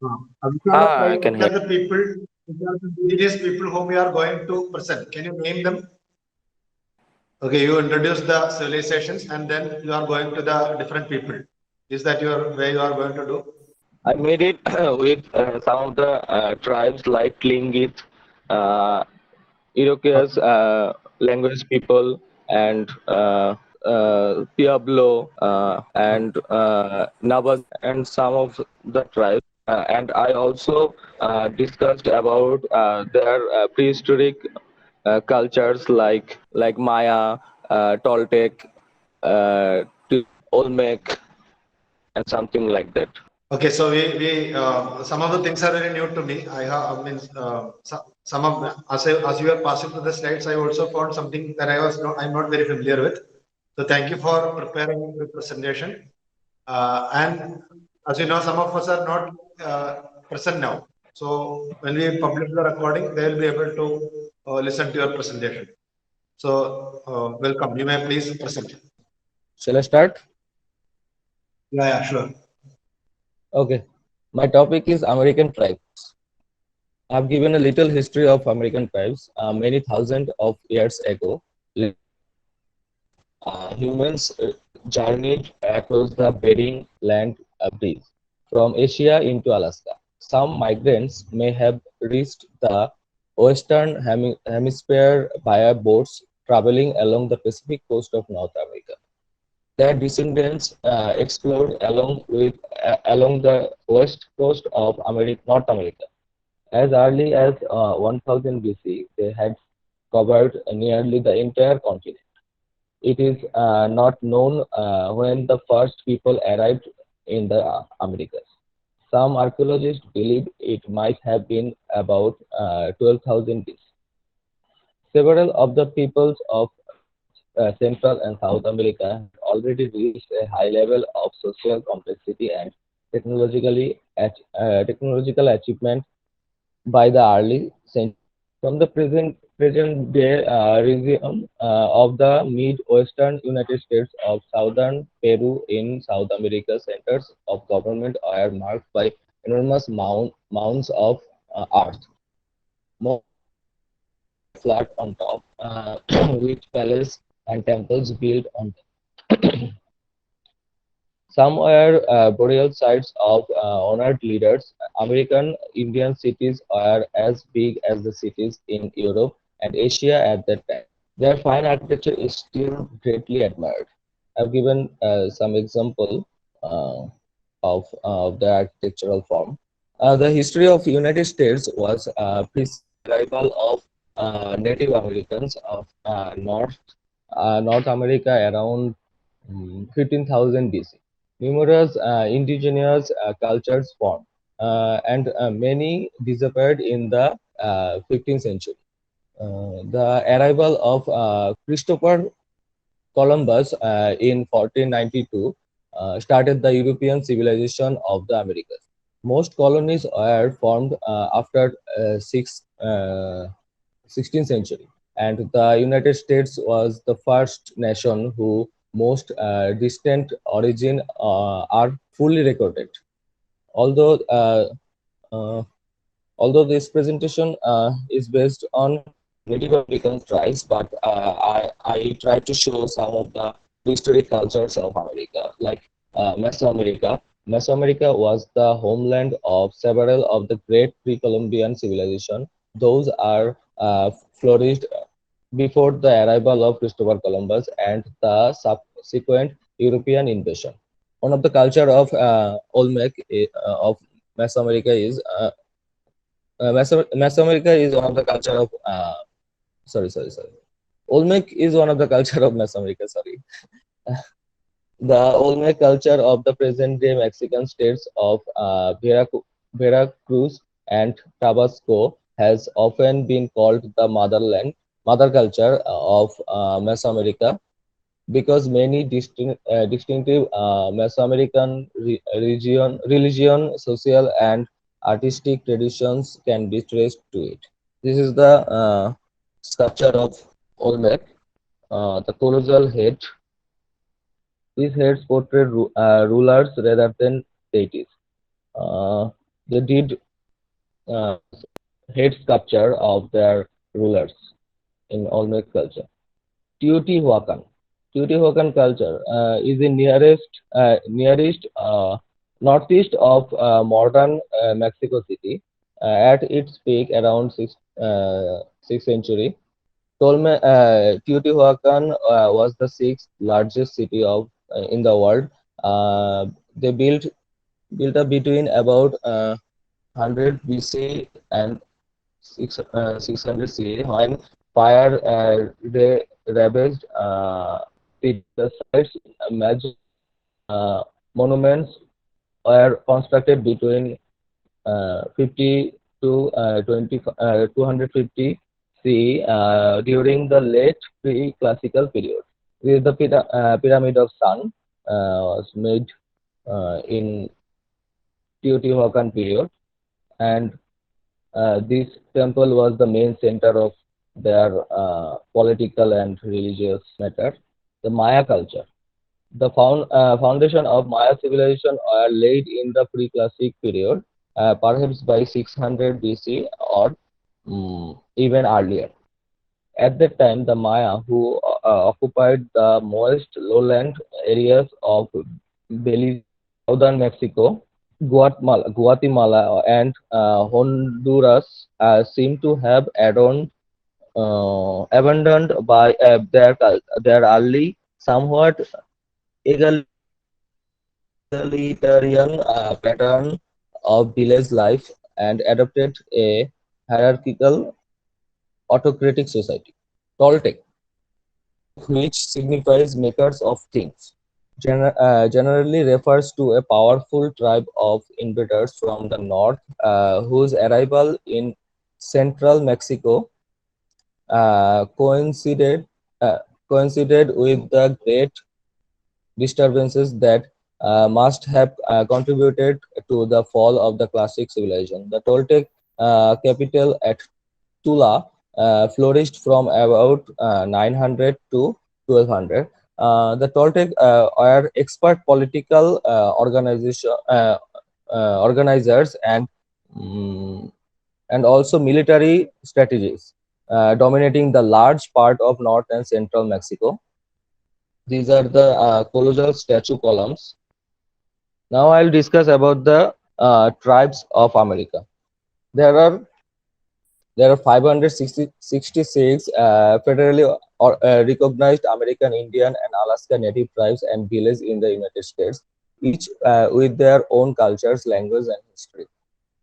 Abhishek, I like, can which hear. are the people, which are the indigenous people whom you are going to present? Can you name them? Okay, you introduce the civilizations and then you are going to the different people. Is that your way you are going to do? I made it with some of the tribes like Tlingit, uh, Iroquois language people, and Pueblo, and Navajo, and some of the tribes. And I also discussed about their prehistoric cultures like Maya, Toltec, uh, Olmec, and something like that. Okay, so we some of the things are very new to me. I have, I mean, some of as you are passing through the slides, I also found something that I'm not very familiar with. So thank you for preparing the presentation. And as you know, some of us are not present now. So when we publish the recording, they will be able to listen to your presentation. So welcome. You may please present. Shall I start? Yeah, yeah, sure. Okay. My topic is American tribes. I've given a little history of American tribes. Many thousands of years ago, humans journeyed across the Bering Land Bridge from Asia into Alaska. Some migrants may have reached the western hemisphere via boats traveling along the Pacific coast of North America. Their descendants explored along the west coast of North America. As early as 1000 BC, they had covered nearly the entire continent. It is not known when the first people arrived in the Americas. Some archaeologists believe it might have been about 12,000 BC. Several of the peoples of Central and South America had already reached a high level of social complexity and technological achievement by the early century. From the present day region of the mid-western United States of southern Peru in South America, centers of government are marked by enormous mounds of earth. Most lie flat on top, with palaces and temples built on them. Some were burial sites of honored leaders. American Indian cities are as big as the cities in Europe and Asia at that time. Their fine architecture is still greatly admired. I've given some example of the architectural form. The history of United States was preceded by the arrival of Native Americans of North America around 15,000 BC. Numerous indigenous cultures formed, and many disappeared in the 15th century. The arrival of Christopher Columbus in 1492 started the European civilization of the Americas. Most colonies were formed after 16th century, and the United States was the first nation whose most distant origin are fully recorded. Although uh, although this presentation is based on Native American tribes, but I tried to show some of the prehistoric cultures of America, like Mesoamerica. Mesoamerica was the homeland of several of the great pre-Columbian civilization. Those are flourished before the arrival of Christopher Columbus and the subsequent European invasion. One of the culture of Olmec of Mesoamerica is Mesoamerica is one of the culture of sorry. Olmec is one of the culture of Mesoamerica. Sorry, the Olmec culture of the present-day Mexican states of Veracruz and Tabasco has often been called the mother culture of Mesoamerica because many distinctive Mesoamerican religion, social, and artistic traditions can be traced to it. This is the sculpture of Olmec, the colossal head. These heads portray rulers rather than deities. Uh, They did uh, head sculpture of their rulers in Olmec culture. Teotihuacan. Teotihuacan culture is the nearest northeast of modern Mexico City. At its peak around 6th century, Teotihuacan was the sixth largest city of in the world. They built up between about 100 BC and 600 CE when fire ravaged the sites. Major uh, monuments were constructed between 50 to 250 CE during the late pre-classical period. The Pyramid of Sun was made in Teotihuacan period, and this temple was the main center of their political and religious matter. The Maya culture. The foundation of Maya civilization are laid in the pre-classic period, perhaps by 600 BC or even earlier. At that time, the Maya, who occupied the moist lowland areas of Belize, southern Mexico, Guatemala and Honduras, seem to have abandoned by their early, somewhat egalitarian pattern of village life and adopted a hierarchical autocratic society. Toltec, which signifies makers of things, generally refers to a powerful tribe of invaders from the north whose arrival in central Mexico uh, coincided uh, coincided with the great disturbances that must have contributed to the fall of the classic civilization. The Toltec capital at Tula flourished from about 900 to 1200. The Toltec are expert political organizers mm, and also military strategies, dominating the large part of north and central Mexico. These are the colossal statue columns. Now I'll discuss about the tribes of America. There are there are 566 federally recognized American Indian and Alaska Native tribes and villages in the United States, each with their own cultures, language, and history.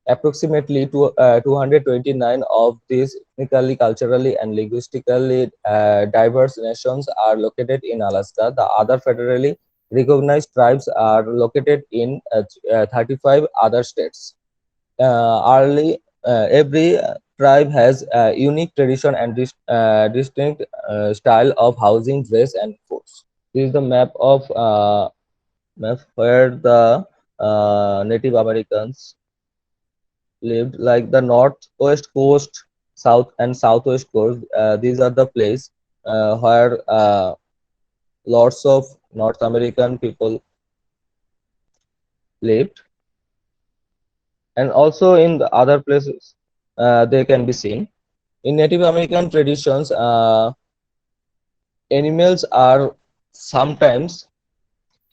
Approximately 229 of these ethnically, culturally, and linguistically diverse nations are located in Alaska. The other federally recognized tribes are located in 35 other states. Every tribe has a unique tradition and distinct style of housing, dress, and foods. This is the map where the Native Americans lived, like the northwest coast, south and southwest coast. These are the place where lots of North American people lived, and also in the other places they can be seen. In Native American traditions, animals are sometimes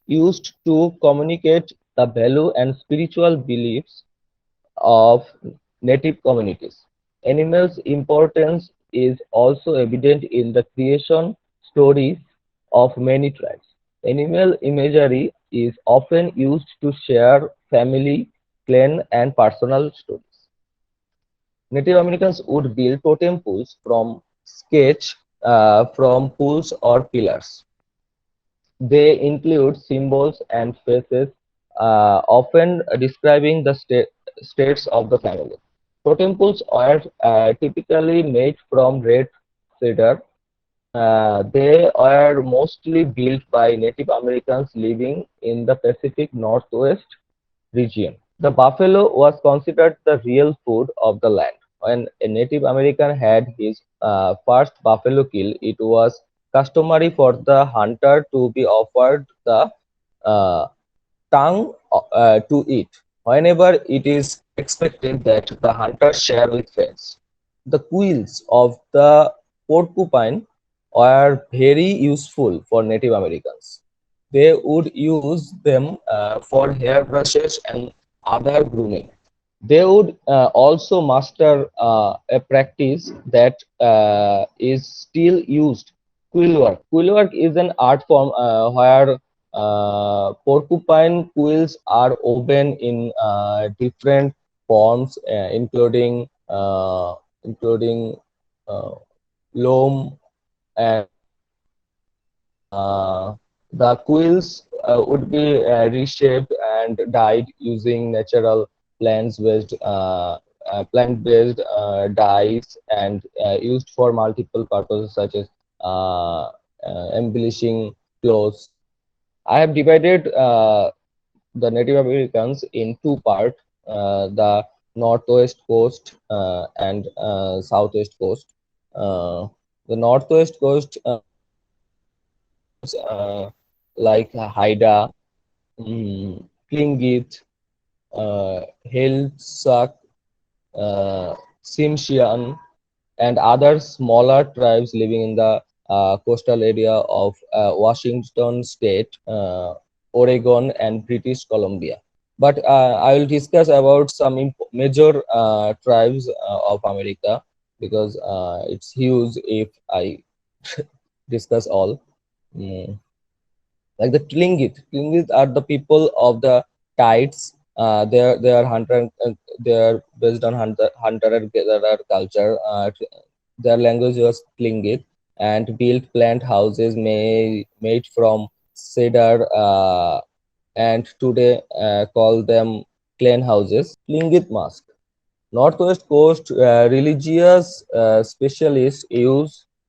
used to communicate the value and spiritual beliefs of native communities. Animals' importance is also evident in the creation stories of many tribes. Animal imagery is often used to share family, clan, and personal stories. Native Americans would build totem poles from poles or pillars. They include symbols and faces, often describing the states of the family. Totem poles are typically made from red cedar. They are mostly built by Native Americans living in the Pacific Northwest region. The buffalo was considered the real food of the land. When a Native American had his first buffalo kill, it was customary for the hunter to be offered the uh, tongue to eat. whenever it is expected that the hunters share with friends. The quills of the porcupine were very useful for Native Americans. They would use them for hairbrushes and other grooming. They would also master a practice that is still used, quill work. Quill work is an art form where porcupine quills are woven in different forms, including uh, loam and uh, the quills would be reshaped and dyed using natural plants-based plant-based dyes and used for multiple purposes such as embellishing clothes. I have divided the Native Americans in two parts, the northwest coast and southwest coast. Uh, the northwest coast uh, like Haida, Tlingit, Heiltsuk, Tsimshian, and other smaller tribes living in the coastal area of Washington State, Oregon, and British Columbia. But I will discuss about some major tribes of America because it's huge if I discuss all. Mm. Like the Tlingit. Tlingit are the people of the Tides. They are hunter. They are based on hunter and gatherer culture. Their language was Tlingit and built plant houses made from cedar and today call them clan houses. Tlingit mask. Northwest Coast religious specialists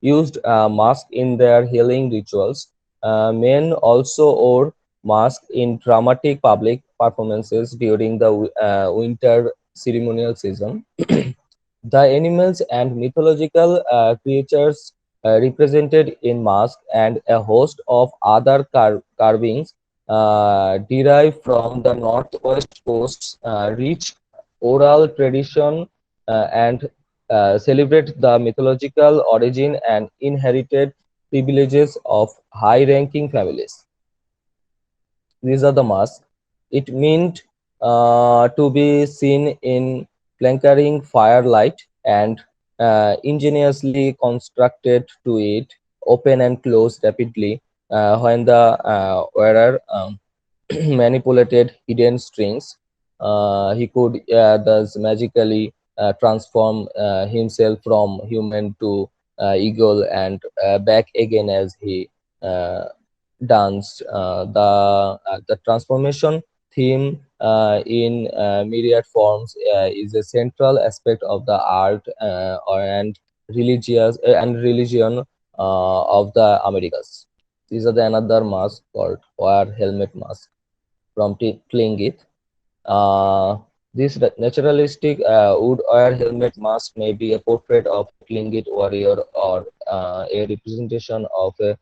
used mask in their healing rituals. Men also wore masks in dramatic public performances during the winter ceremonial season. The animals and mythological creatures represented in masks and a host of other carvings derive from the Northwest Coast's rich oral tradition and celebrate the mythological origin and inherited privileges of high-ranking families. These are the masks. It meant to be seen in flickering firelight and ingeniously constructed to it, open and close rapidly when the wearer manipulated hidden strings. He could thus magically transform himself from human to eagle and back again as he uh, danced. The transformation theme in myriad forms is a central aspect of the art and religion of the Americas. These are the another mask called war helmet mask from Tlingit. Uh, this naturalistic wood or helmet mask may be a portrait of a Tlingit warrior or a representation of a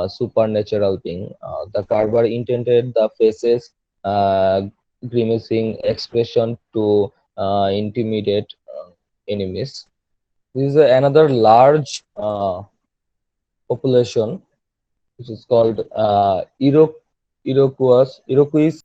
supernatural being. The carver intended the face's uh, grimacing expression to intimidate enemies. This is another large population which is called Iroquois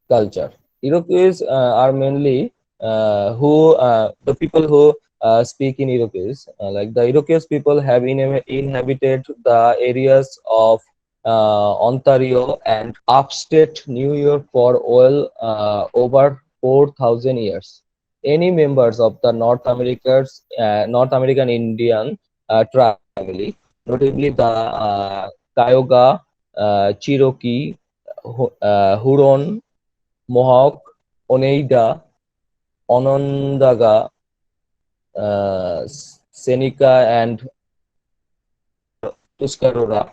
culture. Iroquois are mainly the people who speak in Iroquois. Like the Iroquois people have inhabited the areas of Ontario and upstate New York for well over 4,000 years. Any members of the North American Indian tribe family, notably the Cayuga, Cherokee, Huron, Mohawk, Oneida, Onondaga, Seneca, and Tuscarora.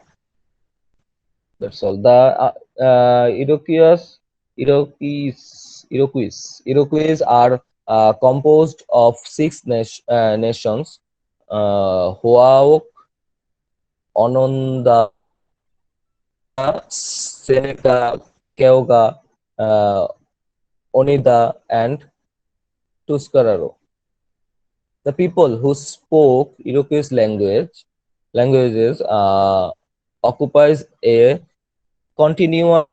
That's all. The Iroquois are composed of six nations: Hoaok, Onondaga, Seneca, Cayuga, uh, Onida, and Tuscararo. The people who spoke Iroquois languages occupies a continuum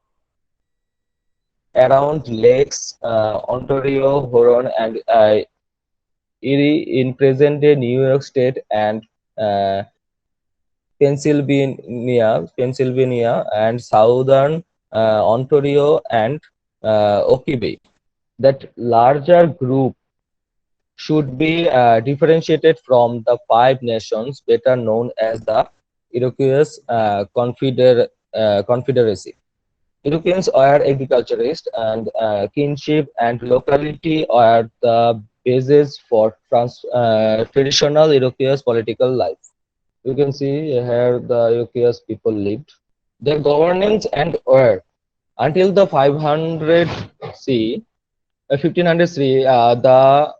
around lakes Ontario, Huron, and Erie in present-day New York State and uh, Pennsylvania, and southern Ontario and Okibe. That larger group should be differentiated from the five nations better known as the Iroquois Confederacy. Europeans were agriculturists, and kinship and locality are the basis for traditional Iroquois political life. You can see here the Iroquois people lived. Their governance and were until the 500 C, 1500 C, the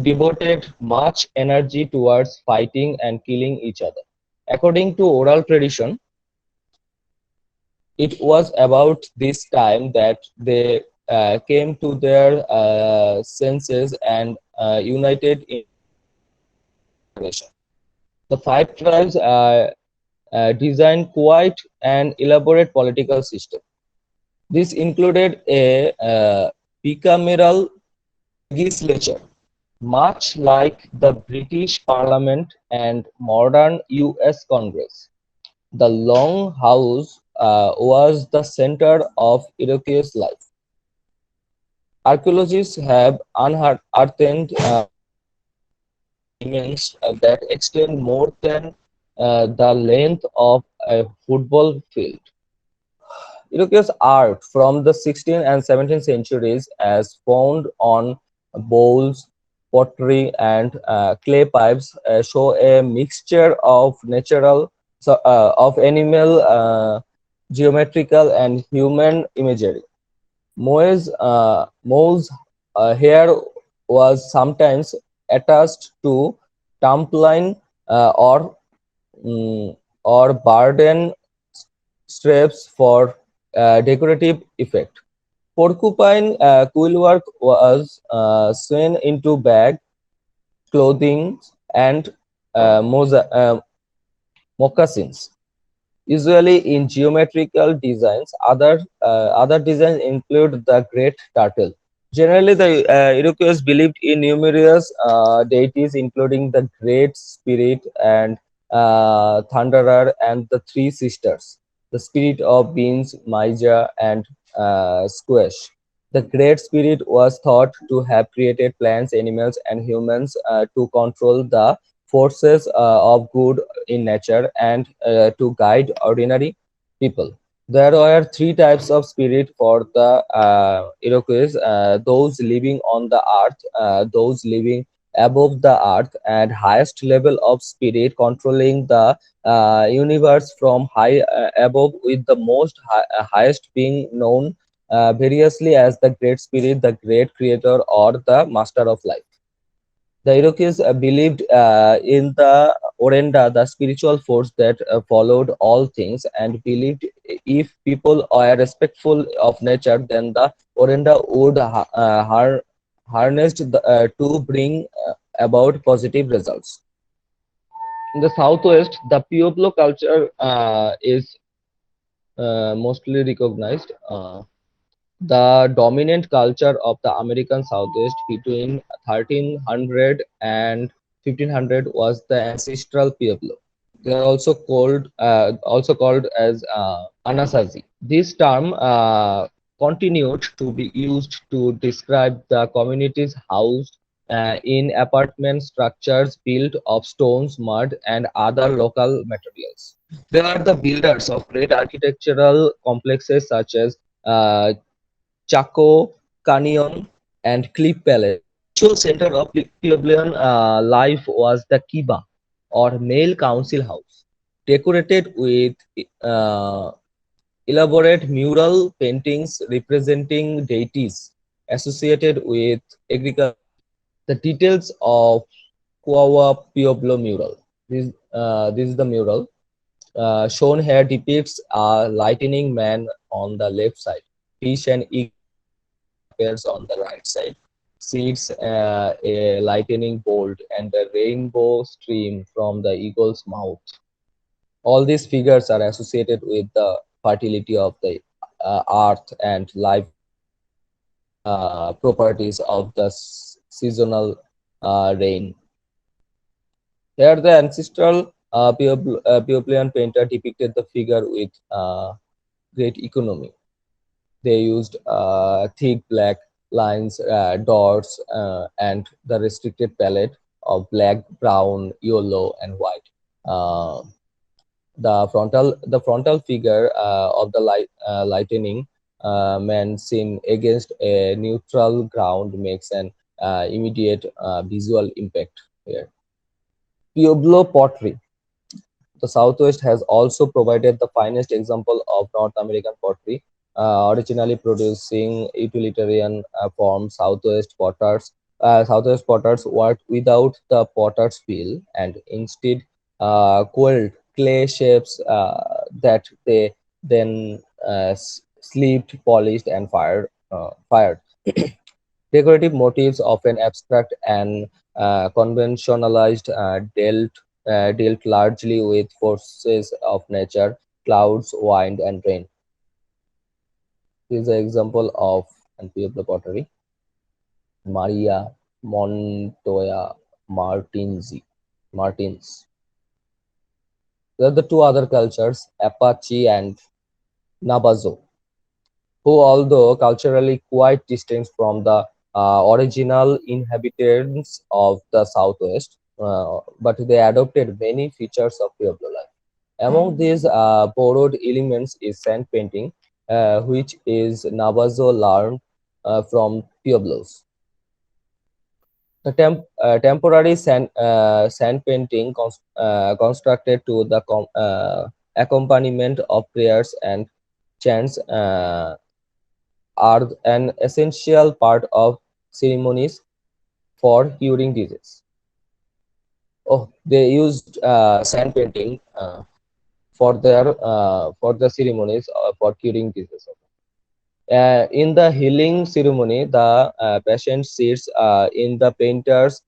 devoted much energy towards fighting and killing each other. According to oral tradition, it was about this time that they came to their senses and united in nation. The five tribes designed quite an elaborate political system. This included a bicameral legislature, much like the British Parliament and modern US Congress. The Long House was the center of Iroquois life. Archaeologists have unearthed remains that extend more than the length of a football field. Iroquois art from the 16th and 17th centuries, as found on bowls, pottery, and clay pipes, show a mixture of of animal, geometrical, and human imagery. Moe's hair was sometimes attached to tumpline or burden straps for decorative effect. Porcupine quillwork was sewn into bag, clothing, and moccasins, usually in geometrical designs. Other designs include the great turtle. Generally, the Iroquois believed in numerous deities, including the Great Spirit and Thunderer and the Three Sisters, the spirit of winds, Maija, and Squash. The Great Spirit was thought to have created plants, animals, and humans to control the forces of good in nature and to guide ordinary people. There were three types of spirit for the Iroquois: those living on the earth, those living above the earth, and highest level of spirit controlling the universe from high above, with the highest being known variously as the Great Spirit, the Great Creator, or the Master of Life. The Iroquois believed in the Orenda, the spiritual force that followed all things, and believed if people are respectful of nature, then the Orenda would harnessed to bring about positive results. In the southwest, the Pueblo culture is mostly recognized. The dominant culture of the American Southwest between 1300 and 1500 was the ancestral Pueblo. They are also called as Anasazi. This term continued to be used to describe the communities housed in apartment structures built of stones, mud, and other local materials. They are the builders of great architectural complexes such as uh, Chaco Canyon, and Cliff Palace. The actual center of Puebloan life was the Kiba, or male council house, decorated with uh, elaborate mural paintings representing deities associated with agriculture. The details of Pueblo mural. This is the mural. shown here depicts a lightning man on the left side, fish and eagle appears on the right side, seeds a lightning bolt, and a rainbow stream from the eagle's mouth. All these figures are associated with the fertility of the earth and life properties of the seasonal rain. Here, the ancestral Puebloan painter depicted the figure with great economy. They used thick black lines, dots, and the restricted palette of black, brown, yellow, and white. Uh, the frontal figure of the lightning man seen against a neutral ground makes an immediate visual impact here. Pueblo pottery. The Southwest has also provided the finest example of North American pottery, originally producing utilitarian form. Southwest potters worked without the potter's wheel and instead quilled clay shapes that they then sleeved, polished, and fired. Decorative motifs, often abstract and conventionalized, dealt largely with forces of nature, clouds, wind, and rain. This is an example of Pueblo pottery. Maria Montoya Martins. There are the two other cultures, Apache and Navajo, who, although culturally quite distinct from the original inhabitants of the Southwest, but they adopted many features of Pueblo life. Among these borrowed elements is sand painting, which is Navajo learned from Pueblos. The temporary sand painting constructed to the accompaniment of prayers and chants are an essential part of ceremonies for curing disease. Oh, they used sand painting for the ceremonies for curing disease. In the healing ceremony, the patient sits in the painter's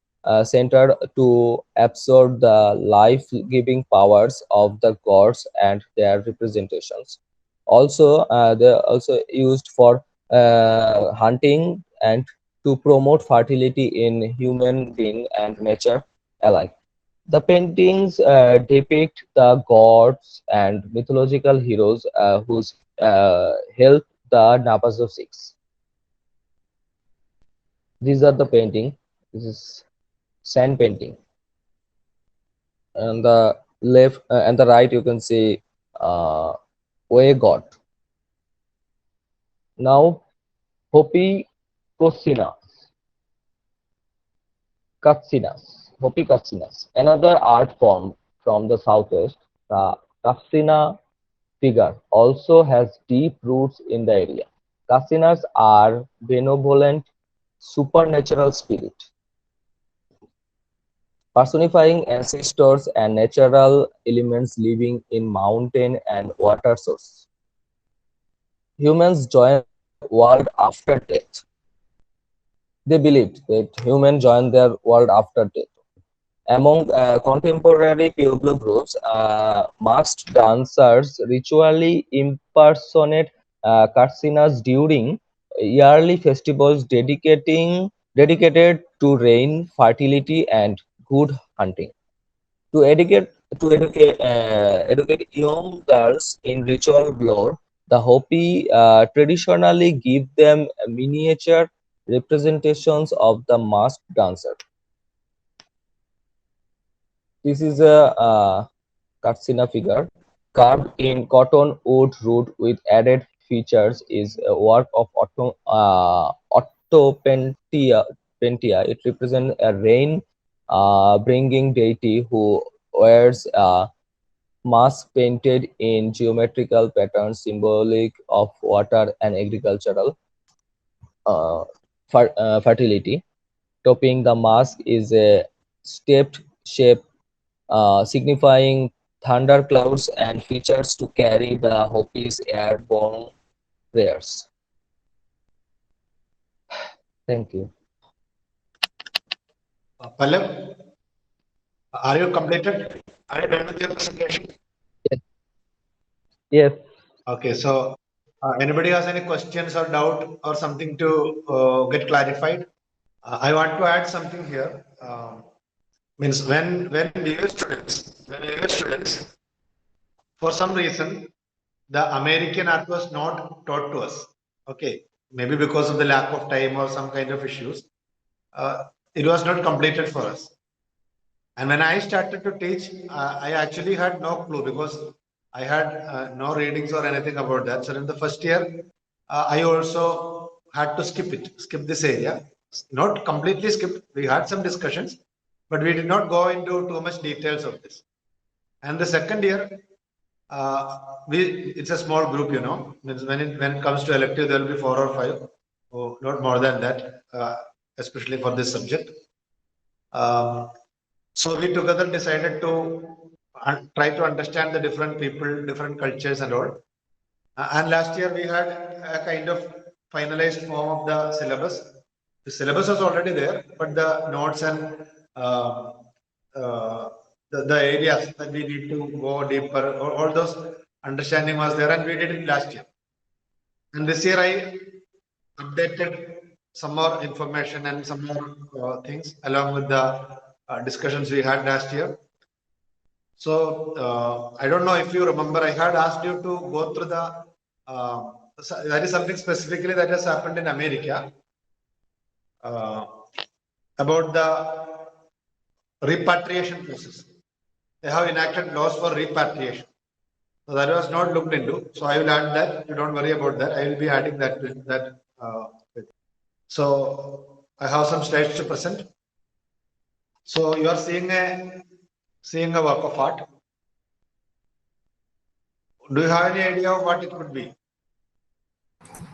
center to absorb the life-giving powers of the gods and their representations. Also, they are also used for hunting and to promote fertility in human being and nature alike. The paintings depict the gods and mythological heroes whose help the Navajo seeks. These are the painting. This is sand painting. And the left and the right, you can see way god. Now, Hopi Kosinas, Hopi Katsinas, another art form from the southwest. The Katsina figure also has deep roots in the area. Katsinas are benevolent supernatural spirit, personifying ancestors and natural elements living in mountain and water sources. Humans join their world after death. They believed that humans join their world after death. Among contemporary Pueblo groups, masked dancers ritually impersonate Katsinas during yearly festivals dedicated to rain, fertility, and good hunting. To educate young girls in ritual lore, the Hopi traditionally give them miniature representations of the masked dancer. This is a Katsina figure carved in cotton wood root with added features is a work of Otto Pentia. It represents a rain bringing deity who wears a mask painted in geometrical patterns symbolic of water and agricultural uh, fertility. Topping the mask is a stepped shape signifying thunder clouds, and features to carry the Hopis' airborne prayers. Thank you. Pallav, are you completed? Are you done with your presentation? Yes. Okay, so anybody has any questions or doubt or something to get clarified? I want to add something here. Means when we were students, for some reason, the American art was not taught to us. Okay, maybe because of the lack of time or some kind of issues, it was not completed for us. And when I started to teach, I actually had no clue because I had no readings or anything about that. So in the first year, I also had to skip this area. Not completely skipped. We had some discussions, but we did not go into too much details of this. And the second year, it's a small group, you know. Means when it comes to elective, there will be 4 or 5, or not more than that, especially for this subject. So we together decided to try to understand the different people, different cultures and all. And last year we had a kind of finalized form of the syllabus. The syllabus was already there, but the notes and the areas that we need to go deeper, all those understanding was there, and we did it last year. And this year I updated some more information and some more things along with the discussions we had last year. So I don't know if you remember, I had asked you to go through the that is something specifically that has happened in America about the repatriation process. They have enacted laws for repatriation. So that was not looked into. So I will add that. You don't worry about that. I will be adding that. So I have some slides to present. So you are seeing a work of art. Do you have any idea of what it could be?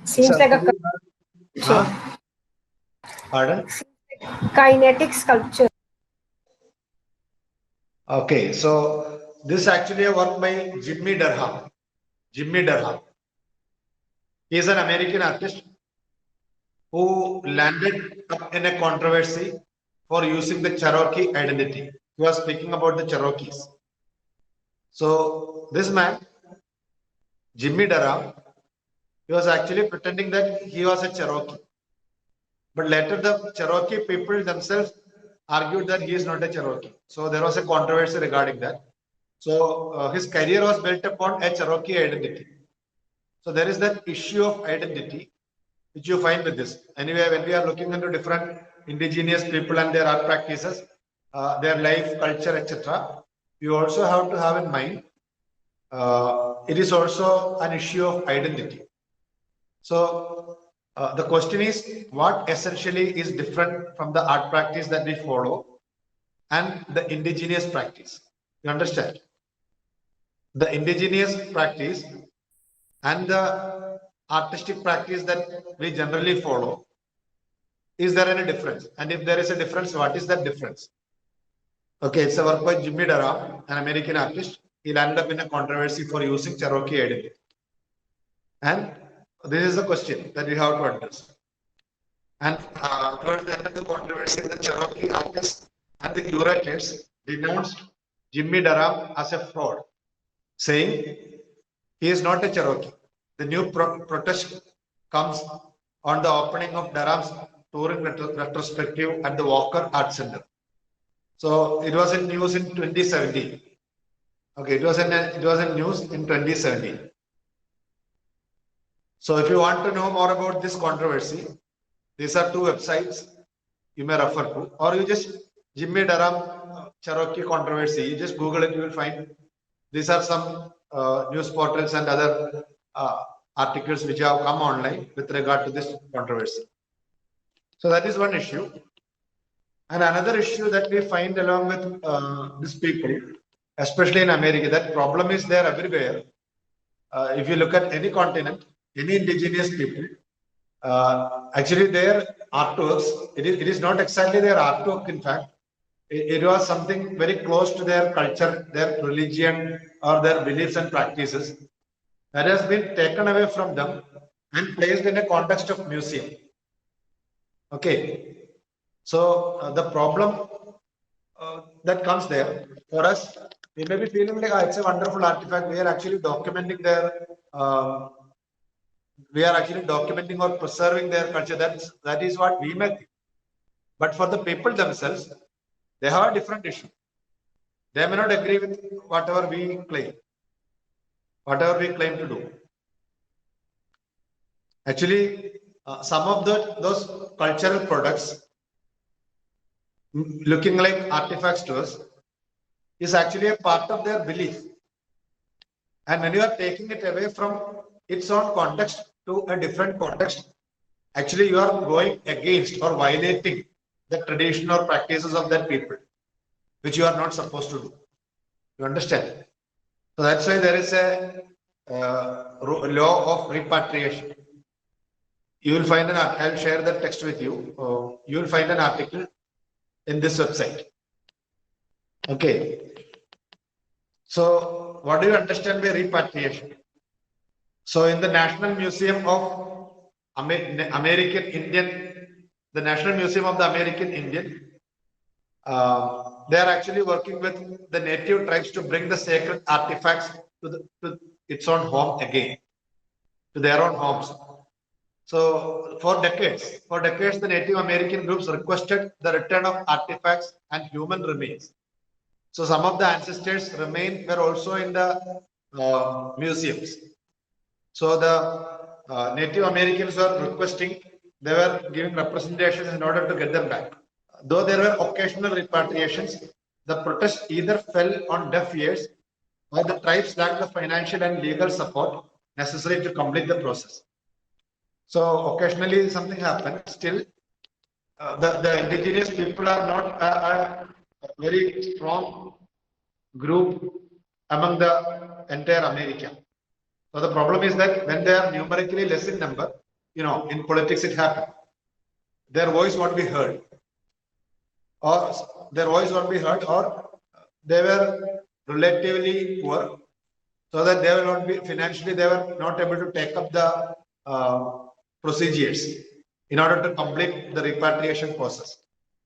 Seems like a Huh? Pardon? kinetic sculpture. Okay, so this is actually a work by Jimmy Durham. Jimmy Durham. He is an American artist who landed up in a controversy for using the Cherokee identity. He was speaking about the Cherokees. So this man, Jimmy Durham, he was actually pretending that he was a Cherokee. But later the Cherokee people themselves argued that he is not a Cherokee. So there was a controversy regarding that. So his career was built upon a Cherokee identity. So there is that issue of identity which you find with this. Anyway, when we are looking into different indigenous people and their art practices, their life, culture, etc., you also have to have in mind it is also an issue of identity. So the question is, what essentially is different from the art practice that we follow and the indigenous practice? You understand? The indigenous practice and the artistic practice that we generally follow, is there any difference? And if there is a difference, what is that difference? Okay, it's a work by Jimmy Durham, an American artist. He landed up in a controversy for using Cherokee identity. And this is the question that we have to address. And towards the end of the controversy, the Cherokee artists and the curators denounced Jimmy Durham as a fraud, saying he is not a Cherokee. The new protest comes on the opening of Durham's touring retrospective at the Walker Art Center. So it was in news in 2017. Okay, it was in news in 2017. So if you want to know more about this controversy, these are two websites you may refer to, or you just Jimmy Durham Cherokee controversy. You just Google it, you will find these are some news portals and other articles which have come online with regard to this controversy. So that is one issue. And another issue that we find along with these people, especially in America, that problem is there everywhere. If you look at any continent, any indigenous people, actually their artworks, it is not exactly their artwork, in fact, it was something very close to their culture, their religion, or their beliefs and practices that has been taken away from them and placed in a context of museum. Okay, so the problem that comes there for us, we may be feeling like it's a wonderful artifact. We are actually documenting their, we are actually documenting or preserving their culture. That is what we may think. But for the people themselves, they have a different issue. They may not agree with whatever we claim to do. Actually, some of those cultural products looking like artifacts to us is actually a part of their belief. And when you are taking it away from its own context to a different context, actually you are going against or violating the tradition or practices of that people, which you are not supposed to do. You understand? So that's why there is a law of repatriation. You will find I'll share that text with you. You will find an article in this website. Okay. So what do you understand by repatriation? So in the National Museum of American Indian, the National Museum of the American Indian, they are actually working with the native tribes to bring the sacred artifacts to its own home again, to their own homes. So for decades, the Native American groups requested the return of artifacts and human remains. So some of the ancestors' remains were also in the museums. So the Native Americans were requesting, they were giving representations in order to get them back. Though there were occasional repatriations, the protest either fell on deaf ears or the tribes lacked the financial and legal support necessary to complete the process. So occasionally something happened. Still, the indigenous people are not a very strong group among the entire America. So the problem is that when they are numerically less in number, in politics it happens. Their voice won't be heard, or they were relatively poor, so that they will not be financially. They were not able to take up the procedures in order to complete the repatriation process.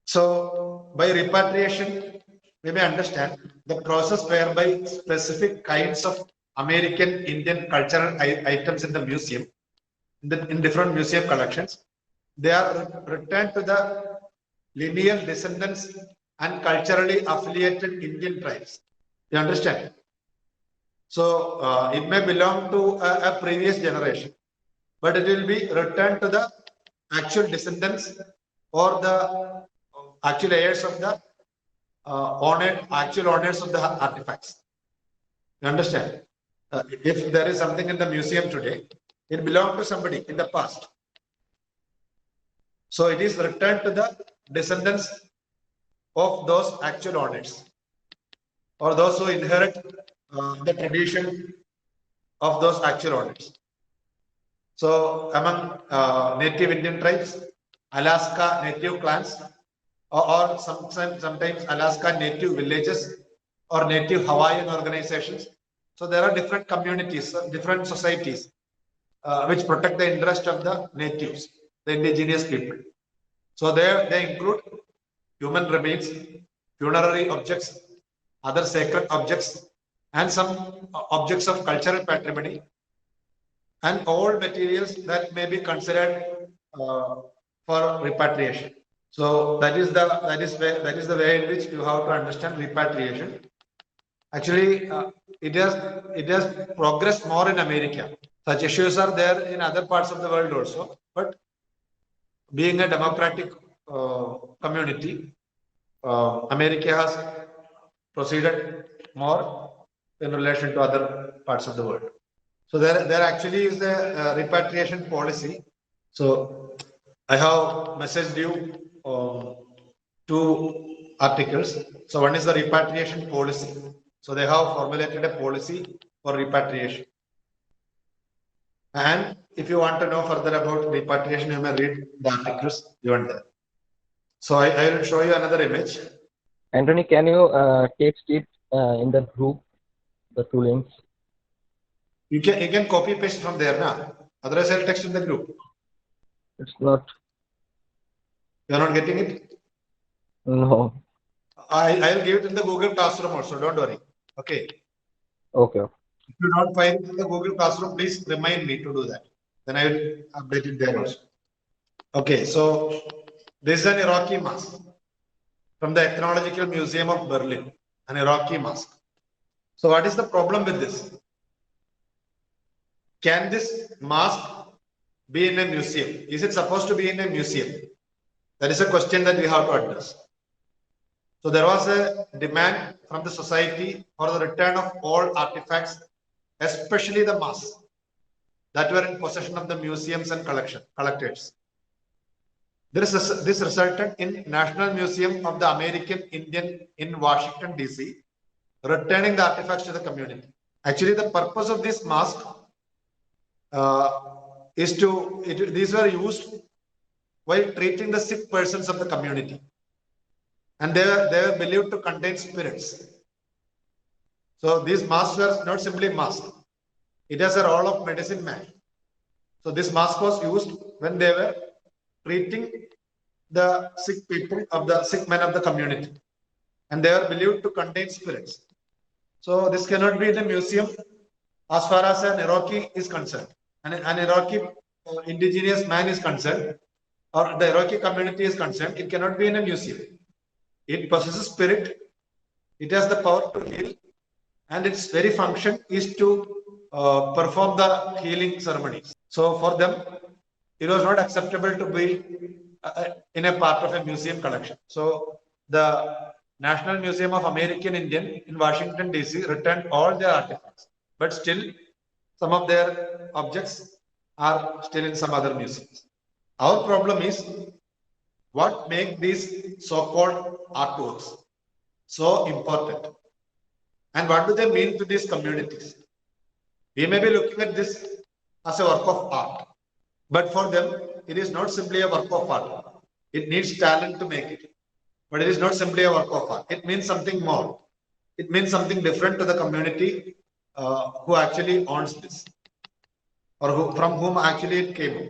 So by repatriation, we may understand the process whereby specific kinds of American Indian cultural items in the museum, in different museum collections, they are returned to the lineal descendants and culturally affiliated Indian tribes. You understand? So it may belong to a previous generation, but it will be returned to the actual descendants or the actual heirs of the actual owners of the artifacts. You understand? If there is something in the museum today, it belonged to somebody in the past. So it is returned to the descendants of those actual owners or those who inherit the tradition of those actual owners. So among native Indian tribes, Alaska native clans, or sometimes Alaska native villages or native Hawaiian organizations. So there are different communities, different societies which protect the interest of the natives, the indigenous people. So they include human remains, funerary objects, other sacred objects, and some objects of cultural patrimony, and all materials that may be considered for repatriation. So that is the way in which you have to understand repatriation. Actually, it has progressed more in America. Such issues are there in other parts of the world also, but being a democratic community, America has proceeded more in relation to other parts of the world. So there actually is a repatriation policy. So I have messaged you two articles. So one is the repatriation policy. So they have formulated a policy for repatriation. And if you want to know further about repatriation, you may read the articles given there. So I will show you another image. Anthony, can you text it in the group, the two links? You can copy paste from there now. Otherwise, I'll text in the group. It's not. You're not getting it? No. I'll give it in the Google Classroom also. Don't worry. Okay. Okay. If you don't find it in the Google Classroom, please remind me to do that. Then I will update it there also. Okay. So this is an Iraqi mask from the Ethnological Museum of Berlin. An Iraqi mask. So what is the problem with this? Can this mask be in a museum? Is it supposed to be in a museum? That is a question that we have to address. So there was a demand from the society for the return of all artifacts, especially the masks that were in possession of the museums and collectors. This resulted in National Museum of the American Indian in Washington, D.C., returning the artifacts to the community. Actually, the purpose of this mask these were used while treating the sick persons of the community. And they were believed to contain spirits. So these masks were not simply masks. It has a role of medicine man. So this mask was used when they were treating the sick people of the sick men of the community. And they were believed to contain spirits. So this cannot be in a museum as far as an Iraqi is concerned. And an Iraqi indigenous man is concerned, or the Iraqi community is concerned, it cannot be in a museum. It possesses spirit, it has the power to heal, and its very function is to perform the healing ceremonies. So for them, it was not acceptable to be in a part of a museum collection. So the National Museum of American Indian in Washington, D.C. returned all their artifacts, but still some of their objects are still in some other museums. Our problem is what makes these so-called artworks so important, and what do they mean to these communities? We may be looking at this as a work of art, but for them, it is not simply a work of art. It needs talent to make it, but it is not simply a work of art. It means something more. It means something different to the community who actually owns this, or from whom actually it came.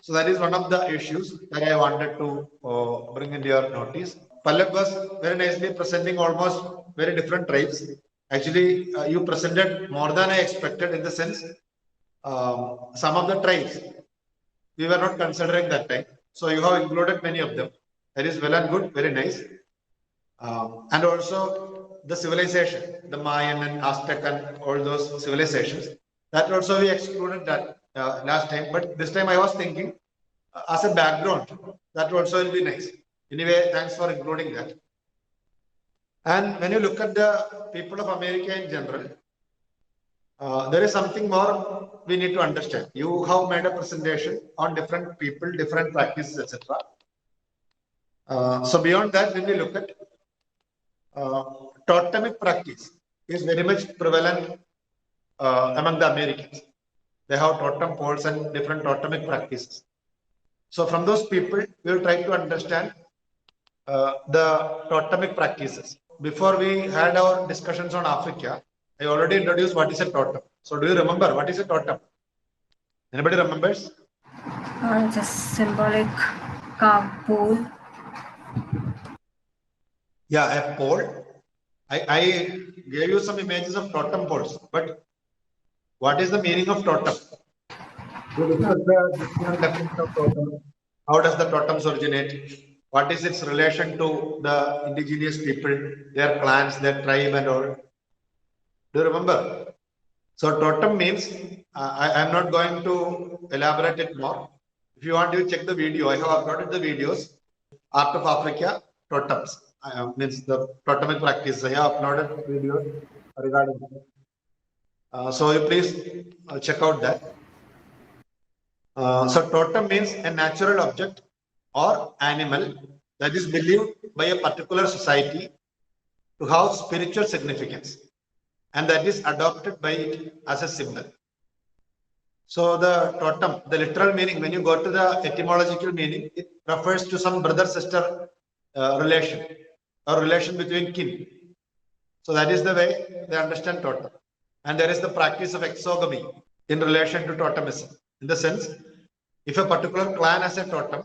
So that is one of the issues that I wanted to bring into your notice. Pallab was very nicely presenting almost very different tribes. Actually, you presented more than I expected, in the sense some of the tribes we were not considering that time. So you have included many of them. That is well and good, very nice. And also the civilization, the Mayan and Aztec and all those civilizations, that also we excluded that last time. But this time I was thinking as a background, that also will be nice. Anyway, thanks for including that. And when you look at the people of America in general, there is something more we need to understand. You have made a presentation on different people, different practices, etc. So beyond that, when we look at totemic practice is very much prevalent among the Americans. They have totem poles and different totemic practices. So from those people, we will try to understand the totemic practices. Before we had our discussions on Africa, I already introduced what is a totem. So do you remember what is a totem? Anybody remembers? Just symbolic pole. Yeah, a pole. I gave you some images of totem poles, but what is the meaning of totem? How does the totems originate? What is its relation to the indigenous people, their clans, their tribe, and all? Do you remember? So totem means, I am not going to elaborate it more. If you want to check the video, I have uploaded the videos. Art of Africa, totems. Means the totemic practice. I have uploaded videos regarding that. So you please check out that. So totem means a natural object or animal that is believed by a particular society to have spiritual significance, and that is adopted by it as a symbol. So the totem, the literal meaning, when you go to the etymological meaning, it refers to some brother-sister relation or relation between kin. So that is the way they understand totem. And there is the practice of exogamy in relation to totemism. In the sense, if a particular clan has a totem,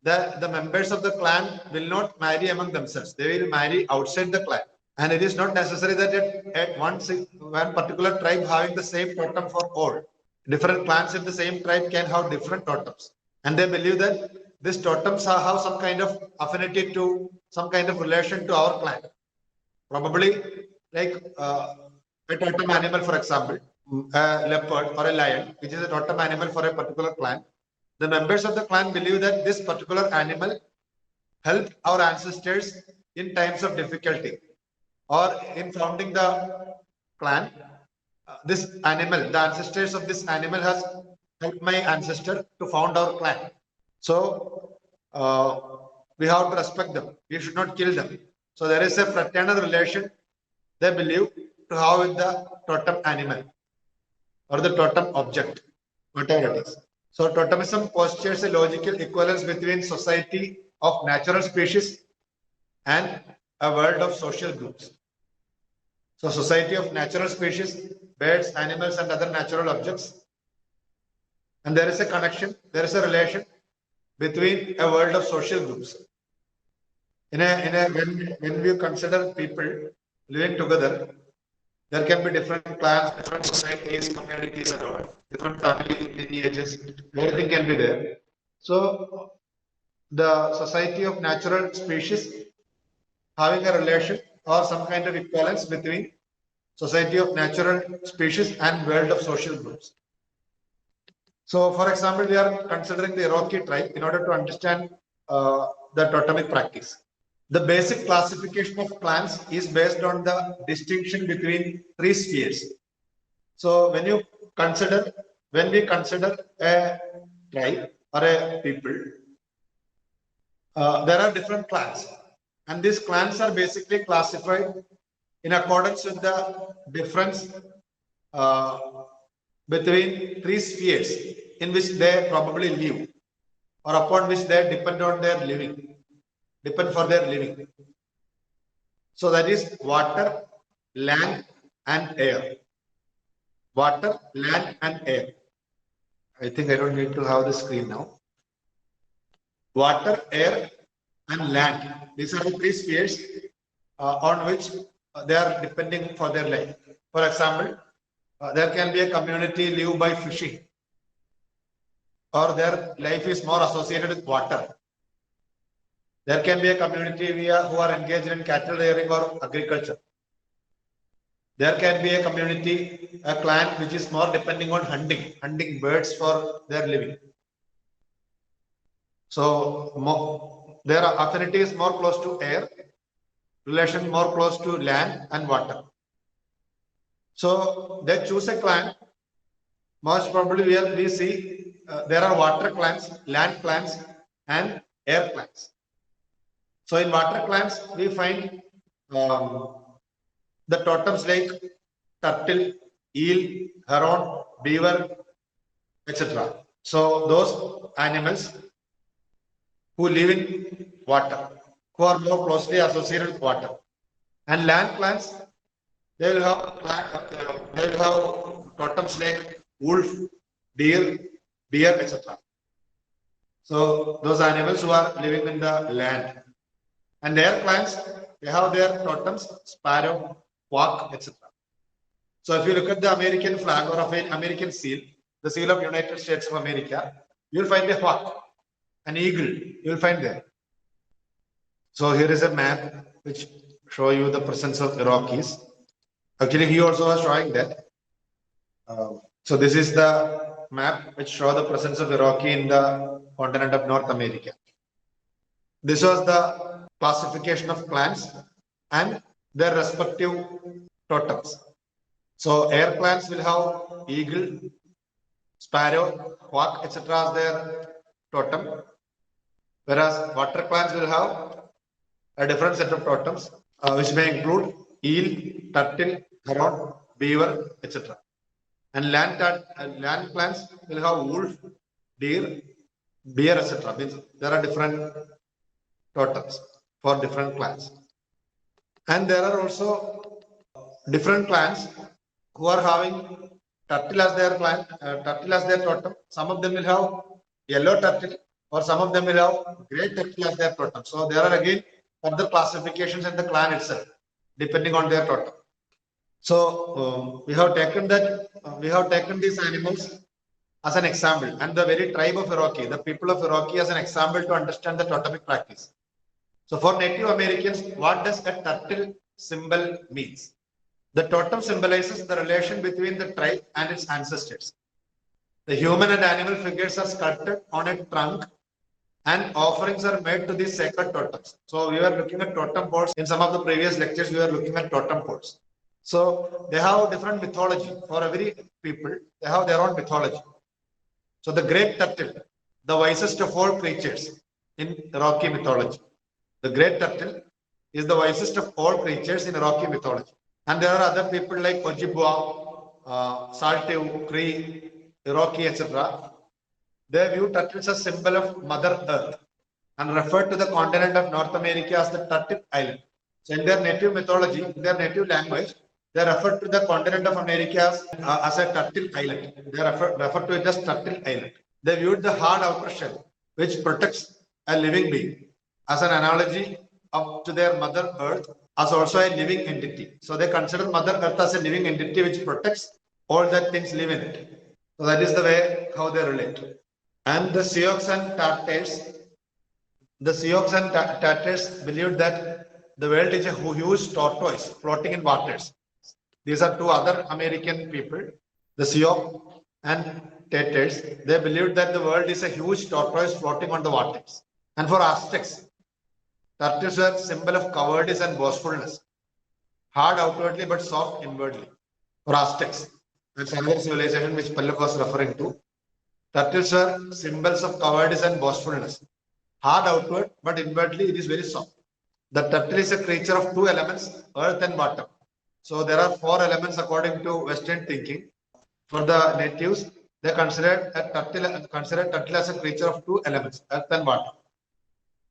the members of the clan will not marry among themselves. They will marry outside the clan. And it is not necessary that at one particular tribe having the same totem for all. Different clans in the same tribe can have different totems. And they believe that these totems have some kind of affinity to some kind of relation to our clan. Probably like a totem animal, for example, a leopard or a lion, which is a totem animal for a particular clan. The members of the clan believe that this particular animal helped our ancestors in times of difficulty or in founding the clan. This animal, the ancestors of this animal has helped my ancestor to found our clan. So we have to respect them. We should not kill them. So there is a fraternal relation they believe to have with the totem animal or the totem object, whatever it is. So totemism postulates a logical equivalence between society of natural species and a world of social groups. So society of natural species, birds, animals, and other natural objects. And there is a connection, there is a relation between a world of social groups. When we consider people living together, there can be different clans, different societies, communities, and all, different family lineages, everything can be there. So the society of natural species having a relation or some kind of equivalence between society of natural species and world of social groups. So, for example, we are considering the Iroquois tribe in order to understand the totemic practice. The basic classification of clans is based on the distinction between three spheres. So, when we consider a tribe or a people, there are different clans, and these clans are basically classified in accordance with the difference between three spheres in which they probably live or upon which they depend for their living. So that is water, land, and air. Water, land, and air. I think I don't need to have the screen now. Water, air, and land. These are the three spheres on which they are depending for their life. For example, there can be a community live by fishing, or their life is more associated with water. There can be a community who are engaged in cattle rearing or agriculture. There can be a community, a clan which is more depending on hunting birds for their living. So their affinity is more close to air, relation more close to land and water. So they choose a clan. Most probably we see there are water clans, land clans, and air clans. So in water clans, we find the totems like turtle, eel, heron, beaver, etc. So those animals who live in water, who are more closely associated with water. And land clans, they will have totems like wolf, deer, etc. So those animals who are living in the land. And air clans, they have their totems, sparrow, quack, etc. So if you look at the American flag or of an American seal, the seal of United States of America, you will find a quack, an eagle, you will find there. So here is a map which show you the presence of Iroquois. Actually, he also was showing that. So this is the map which show the presence of Iroquois in the continent of North America. This was the classification of clans and their respective totems. So air clans will have eagle, sparrow, quack, etc. as their totem, whereas water clans will have a different set of totems, which may include eel, turtle, heron, beaver, etc. And land clans will have wolf, deer, etc. Means there are different totems for different clans. And there are also different clans who are having turtle as their clan, turtle as their totem. Some of them will have yellow turtle, or some of them will have grey turtle as their totem. So there are again further classifications in the clan itself, depending on their totem. So we have taken these animals as an example, and the very tribe of Iraqi, the people of Iraqi, as an example to understand the totemic practice. So for Native Americans, what does a turtle symbol means? The totem symbolizes the relation between the tribe and its ancestors. The human and animal figures are sculpted on a trunk, and offerings are made to these sacred totems. So we were looking at totem poles in some of the previous lectures. We were looking at totem poles. So they have different mythology. For every people, they have their own mythology. So the great turtle, the wisest of all creatures in Rocky mythology. The great turtle is the wisest of all creatures in Rocky mythology. And there are other people like Ojibwa, Saltiu, Cree, Iraqi, etc. They view turtles as symbol of Mother Earth and refer to the continent of North America as the Turtle Island. So in their native mythology, in their native language, they refer to the continent of America as a turtle island. They refer to it as Turtle Island. They viewed the hard outer shell, which protects a living being, as an analogy to their Mother Earth as also a living entity. So they consider Mother Earth as a living entity which protects all that things live in it. So that is the way how they relate. And the Sioux and Tatars believed that the world is a huge tortoise floating in waters. These are two other American people, the Sioux and Tatars. They believed that the world is a huge tortoise floating on the waters. And for Aztecs, turtles were a symbol of cowardice and boastfulness, hard outwardly but soft inwardly. For Aztecs, that's another civilization which Pallab was referring to. Turtles were symbols of cowardice and boastfulness, hard outward but inwardly it is very soft. The turtle is a creature of two elements, earth and water. So there are four elements according to Western thinking. For the natives, they consider turtle as a creature of two elements, earth and water.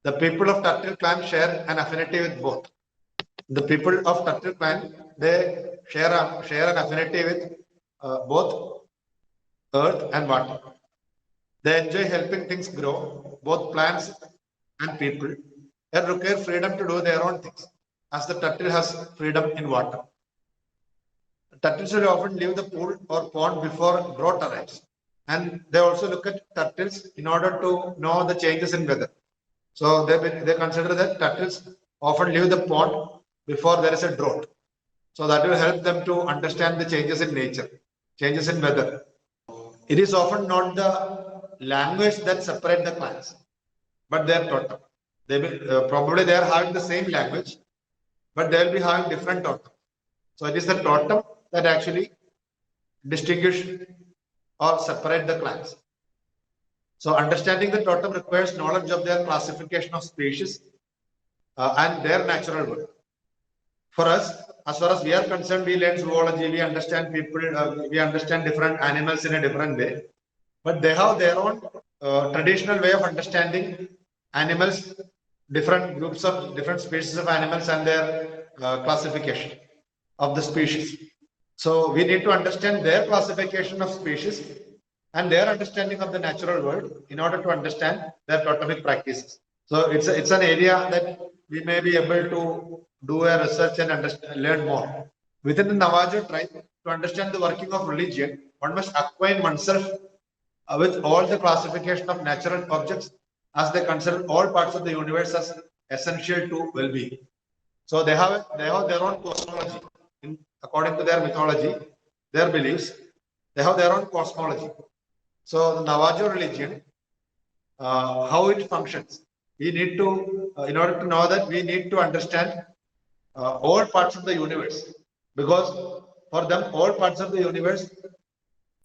The people of Turtle Clan share an affinity with both. The people of Turtle Clan, they share an affinity with both earth and water. They enjoy helping things grow, both plants and people, and require freedom to do their own things, as the turtle has freedom in water. Turtles will often leave the pool or pond before drought arrives. And they also look at turtles in order to know the changes in weather. So they consider that turtles often leave the pond before there is a drought. So that will help them to understand the changes in nature, changes in weather. It is often not the language that separate the clans, but their totem. Probably they are having the same language, but they will be having different totem. So it is the totem that actually distinguish or separate the clans. So understanding the totem requires knowledge of their classification of species and their natural world. For us, as far as we are concerned, we learn zoology, we understand people, we understand different animals in a different way. But they have their own traditional way of understanding animals, different groups of different species of animals and their classification of the species. So we need to understand their classification of species and their understanding of the natural world in order to understand their totemic practices. So it's an area that we may be able to do a research and learn more. Within the Navajo tribe, to understand the working of religion, one must acquaint oneself with all the classification of natural objects, as they consider all parts of the universe as essential to well-being. So they have their own cosmology. According to their mythology, their beliefs, they have their own cosmology. So the Navajo religion, how it functions, we need to, in order to know that, we need to understand all parts of the universe, because for them all parts of the universe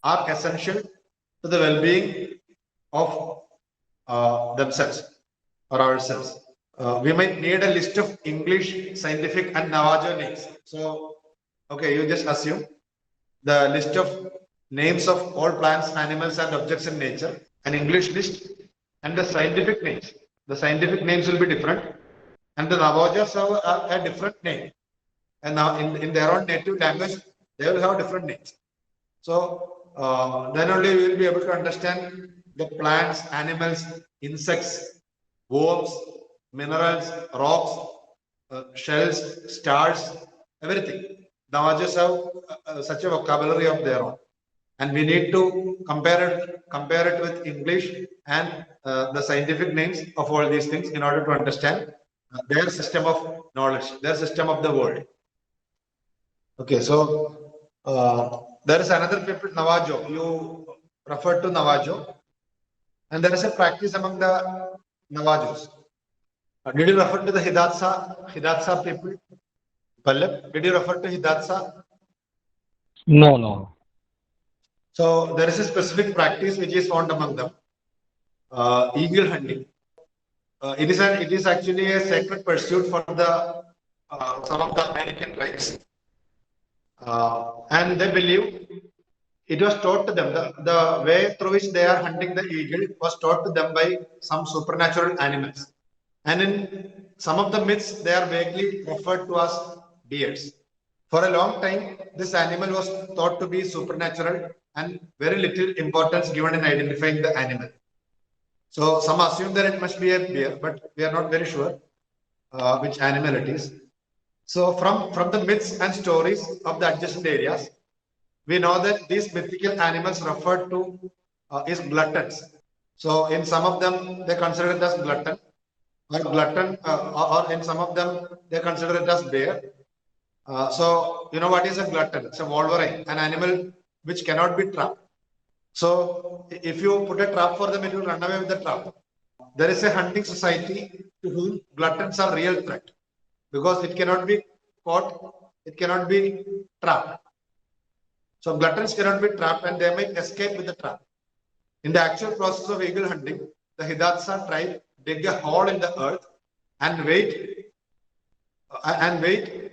are essential to the well-being of themselves or ourselves. We might need a list of English, scientific and Navajo names. So, okay, you just assume the list of names of all plants, animals and objects in nature, an English list, and the scientific names. The scientific names will be different, and the Navajos have a different name and now in their own native language, they will have different names. So then only we will be able to understand the plants, animals, insects, worms, minerals, rocks, shells, stars, everything. Navajas have such a vocabulary of their own, and we need to compare it with English and the scientific names of all these things in order to understand their system of knowledge, their system of the world. Okay, so there is another people, Navajo. You referred to Navajo, and there is a practice among the Navajos. Did you refer to the Hidatsa people? Pallab, did you refer to Hidatsa? No, no. So there is a specific practice which is found among them, eagle hunting. It is actually a sacred pursuit for the some of the American tribes, and they believe it was taught to them. The way through which they are hunting the eagle was taught to them by some supernatural animals. And in some of the myths, they are vaguely referred to as deers. For a long time, this animal was thought to be supernatural and very little importance given in identifying the animal. So some assume that it must be a bear, but we are not very sure which animal it is. So from the myths and stories of the adjacent areas, we know that these mythical animals referred to is gluttons. So in some of them, they consider it as glutton, or in some of them, they consider it as bear. So you know what is a glutton? It's a wolverine, an animal which cannot be trapped. So if you put a trap for them, it will run away with the trap. There is a hunting society to whom gluttons are real threat because it cannot be caught, it cannot be trapped. So gluttons cannot be trapped and they might escape with the trap. In the actual process of eagle hunting, the Hidatsa tribe dig a hole in the earth and wait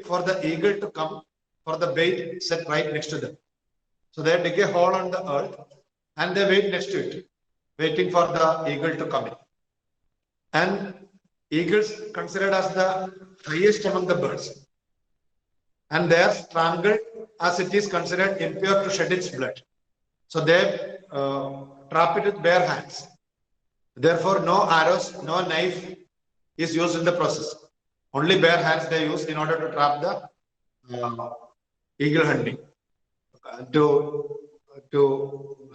for the eagle to come for the bait set right next to them. So they dig a hole on the earth and they wait next to it, waiting for the eagle to come in. And eagles considered as the highest among the birds. And they are strangled as it is considered impure to shed its blood. So they trap it with bare hands. Therefore, no arrows, no knife is used in the process. Only bare hands they use in order to trap the eagle hunting, to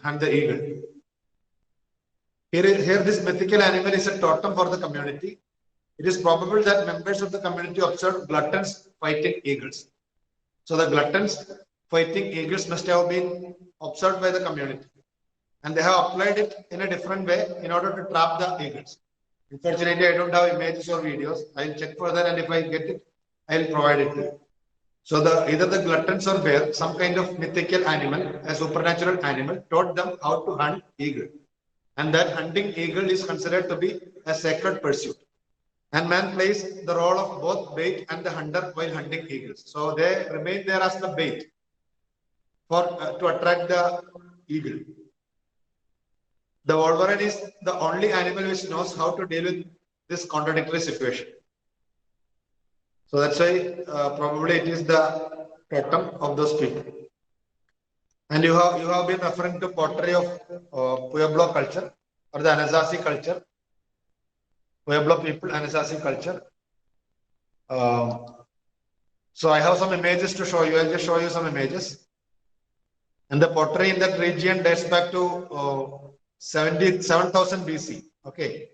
hunt the eagle. Here this mythical animal is a totem for the community. It is probable that members of the community observed gluttons fighting eagles. So the gluttons fighting eagles must have been observed by the community. And they have applied it in a different way in order to trap the eagles. Unfortunately, I don't have images or videos. I'll check further and if I get it, I'll provide it to you. So either the gluttons or bear, some kind of mythical animal, a supernatural animal, taught them how to hunt eagle. And that hunting eagle is considered to be a sacred pursuit. And man plays the role of both bait and the hunter while hunting eagles. So they remain there as the bait for to attract the eagle. The wolverine is the only animal which knows how to deal with this contradictory situation. So that's why probably it is the totem of those people. And you have been referring to pottery of Pueblo culture or the Anasazi culture. Pueblo people, Anasazi culture. So I have some images to show you. I'll just show you some images. And the pottery in that region dates back to 7,000 BC. Okay.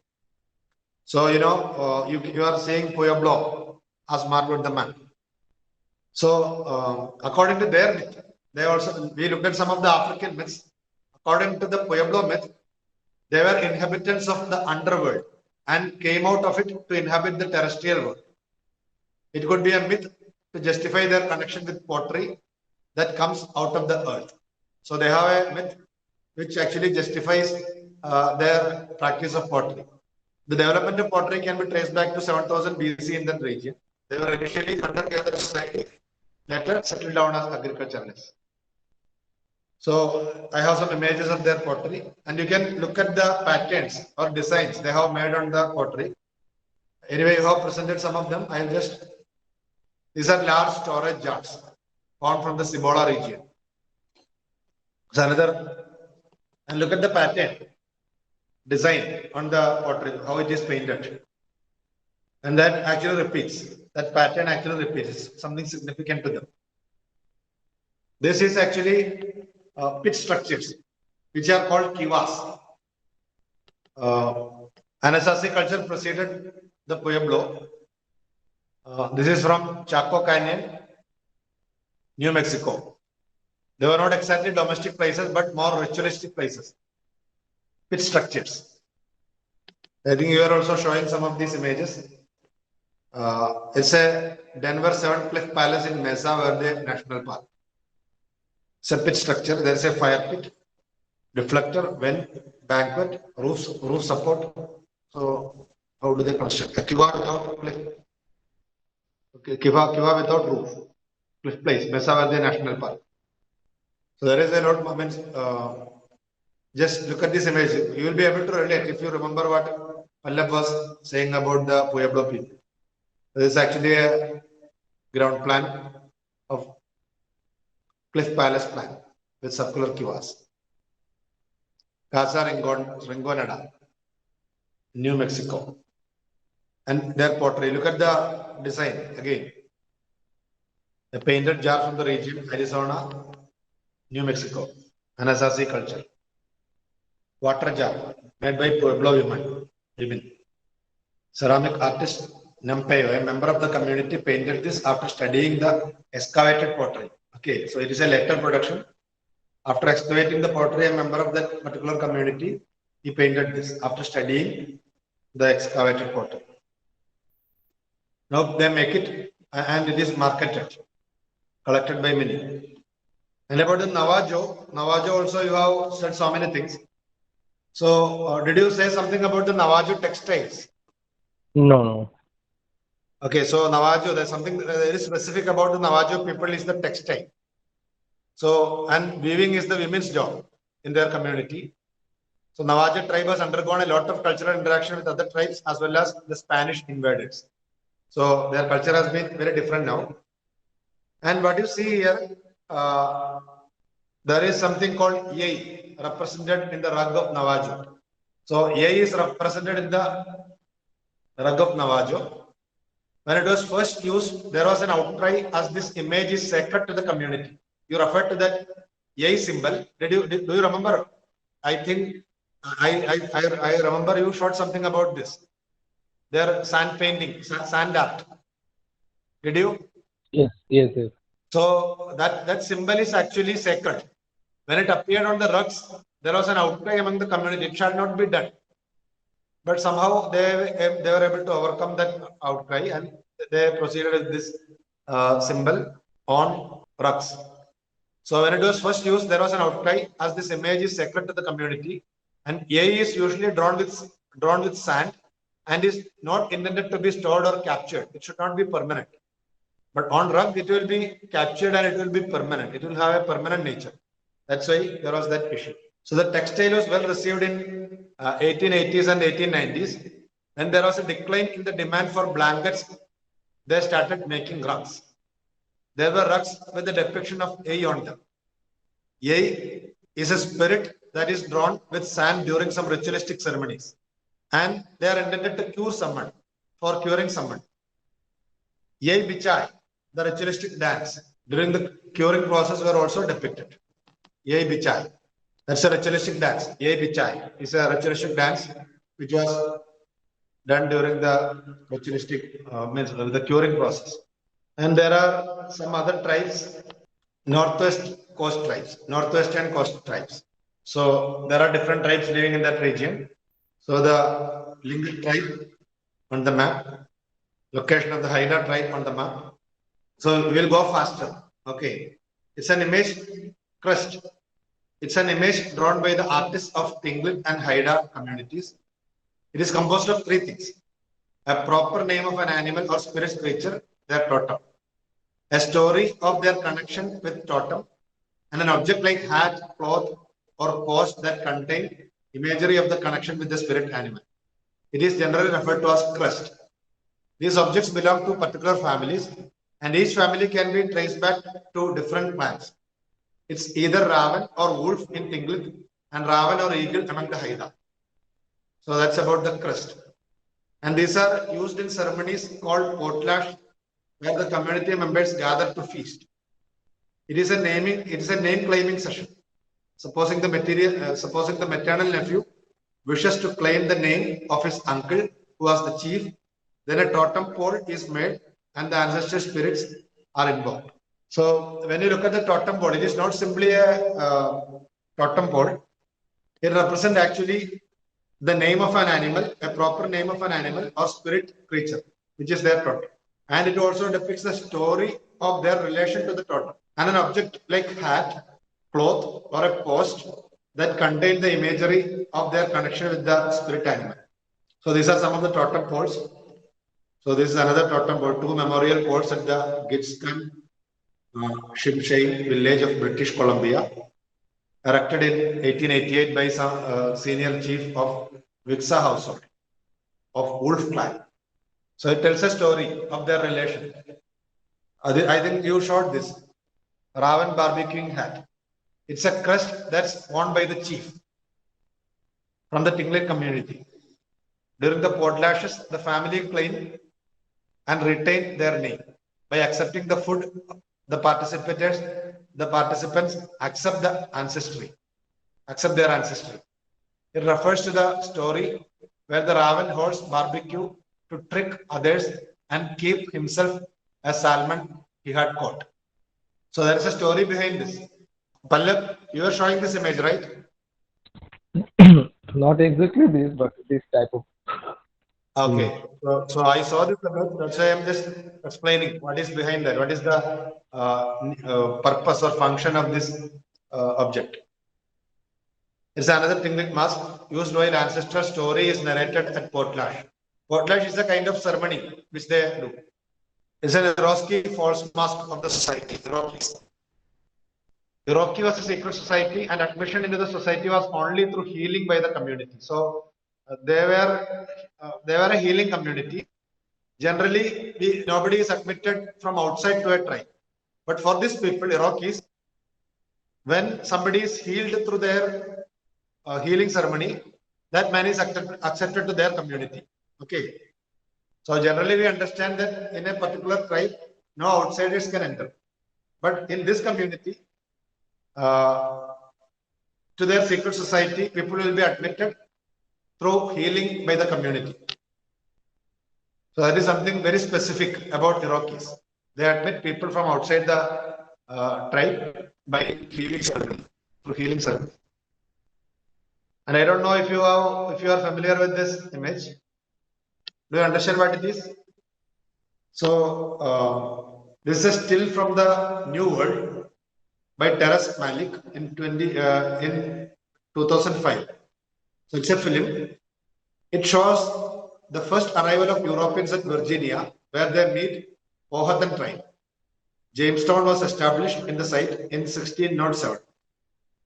So, you know, you are seeing Pueblo as marked with the map. So, according to their myth, we looked at some of the African myths. According to the Pueblo myth, they were inhabitants of the underworld and came out of it to inhabit the terrestrial world. It could be a myth to justify their connection with pottery that comes out of the earth. So they have a myth which actually justifies their practice of pottery. The development of pottery can be traced back to 7,000 BC in that region. They were initially hunter-gatherer society, later settled down as agriculturalists. So I have some images of their pottery, and you can look at the patterns or designs they have made on the pottery. Anyway, you have presented some of them. I'll just These are large storage jars found from the Cibola region. So another, and look at the pattern, design on the pottery, how it is painted. And that actually repeats. That pattern actually repeats. It's something significant to them. This is actually pit structures, which are called kivas. Anasazi culture preceded the Pueblo. This is from Chaco Canyon, New Mexico. They were not exactly domestic places, but more ritualistic places. Pit structures. I think you are also showing some of these images. It's a Denver Seven Cliff Palace in Mesa Verde National Park. It's a pit structure. There is a fire pit, reflector, vent, banquet, roof support. So how do they construct? A kiva without cliff. Okay, kiva without roof. Cliff place, Mesa Verde National Park. So there is a lot of moments. Just look at this image. You will be able to relate if you remember what Pallab was saying about the Pueblo people. This is actually a ground plan of Cliff Palace plan with circular kivas. Casa Rinconada, New Mexico. And their pottery. Look at the design again. A painted jar from the region, Arizona, New Mexico. Anasazi culture. Water jar made by Pueblo women. Ceramic artist Nampeyo, a member of the community, painted this after studying the excavated pottery. Okay, so it is a later production. After excavating the pottery, a member of that particular community, he painted this after studying the excavated pottery. Now they make it and it is marketed, collected by many. And about the Navajo also you have said so many things. So did you say something about the Navajo textiles? No. Okay, so Navajo, there's something very specific about the Navajo people is the textile. So, and weaving is the women's job in their community. So Navajo tribe has undergone a lot of cultural interaction with other tribes as well as the Spanish invaders. So their culture has been very different now. And what you see here, there is something called Yei represented in the rug of Navajo. So Yei is represented in the rug of Navajo. When it was first used, there was an outcry as this image is sacred to the community. You referred to that Yei symbol. Do you remember? I think I remember you showed something about this. Their sand painting, sand art. Did you? Yes. So that symbol is actually sacred. When it appeared on the rugs, there was an outcry among the community. It shall not be done. But somehow they were able to overcome that outcry and they proceeded with this symbol on rugs. So when it was first used, there was an outcry as this image is sacred to the community, and Yei is usually drawn with sand and is not intended to be stored or captured. It should not be permanent. But on rug, it will be captured and it will be permanent. It will have a permanent nature. That's why there was that issue. So the textile was well received in 1880s and 1890s. When there was a decline in the demand for blankets, they started making rugs. There were rugs with the depiction of Yei on them. Yei is a spirit that is drawn with sand during some ritualistic ceremonies. And they are intended to cure someone, for curing someone. Yei Bichai, the ritualistic dance during the curing process were also depicted. Yei Bichai. That's a ritualistic dance. Yei Bichai is a ritualistic dance which was done during the ritualistic the curing process. And there are some other tribes, northwestern coast tribes. So there are different tribes living in that region. So the Tlingit tribe on the map, location of the Haida tribe on the map. So we will go faster. Okay. It's an image crest. It's an image drawn by the artists of Tlingit and Haida communities. It is composed of three things: a proper name of an animal or spirit creature, their totem, a story of their connection with totem, and an object like hat, cloth, or post that contain imagery of the connection with the spirit animal. It is generally referred to as crest. These objects belong to particular families and each family can be traced back to different clans. It's either Ravan or wolf in Tinglit and Ravan or eagle among the Haida. So that's about the crest. And these are used in ceremonies called potlash, where the community members gather to feast. It is a name claiming session. Supposing the maternal nephew wishes to claim the name of his uncle who was the chief, then a totem pole is made and the ancestral spirits are invoked. So when you look at the totem pole, it is not simply a totem pole. It represents actually the name of an animal, a proper name of an animal or spirit creature, which is their totem. And it also depicts the story of their relation to the totem. And an object like hat, cloth, or a post that contain the imagery of their connection with the spirit animal. So these are some of the totem poles. So this is another totem pole, 2 memorial poles at the Gitskan Shimshain village of British Columbia, erected in 1888 by some senior chief of Wixsa household of Wolf clan. So it tells a story of their relation. I think you showed this Ravan barbecuing hat. It's a crest that's worn by the chief from the Tinglet community. During the potlashes, the family claim and retain their name by accepting the food. The participants accept their ancestry. It refers to the story where the Ravan holds barbecue to trick others and keep himself a salmon he had caught. So there is a story behind this. Pallab, you are showing this image, right? Not exactly this, but this type of. Okay. So I saw this image. That's why I'm just explaining what is behind that. What is the purpose or function of this object? It's another Tinglet mask used while ancestral story is narrated at Potlash. Potlash is a kind of ceremony which they do. It's an Iroquois false mask of the society. Iroquois was a secret society, and admission into the society was only through healing by the community. So they were a healing community. Generally, nobody is admitted from outside to a tribe. But for these people, Iroquois, when somebody is healed through their healing ceremony, that man is accepted to their community. Okay. So generally, we understand that in a particular tribe, no outsiders can enter. But in this community, to their secret society, people will be admitted through healing by the community. So that is something very specific about Iroquois. They admit people from outside the tribe by healing ceremony, through healing ceremony. And I don't know if you are familiar with this image. Do you understand what it is? So this is still from the New World by Terence Malick in 2005. So it's a film. It shows the first arrival of Europeans at Virginia, where they meet Powhatan tribe. Jamestown was established in the site in 1607.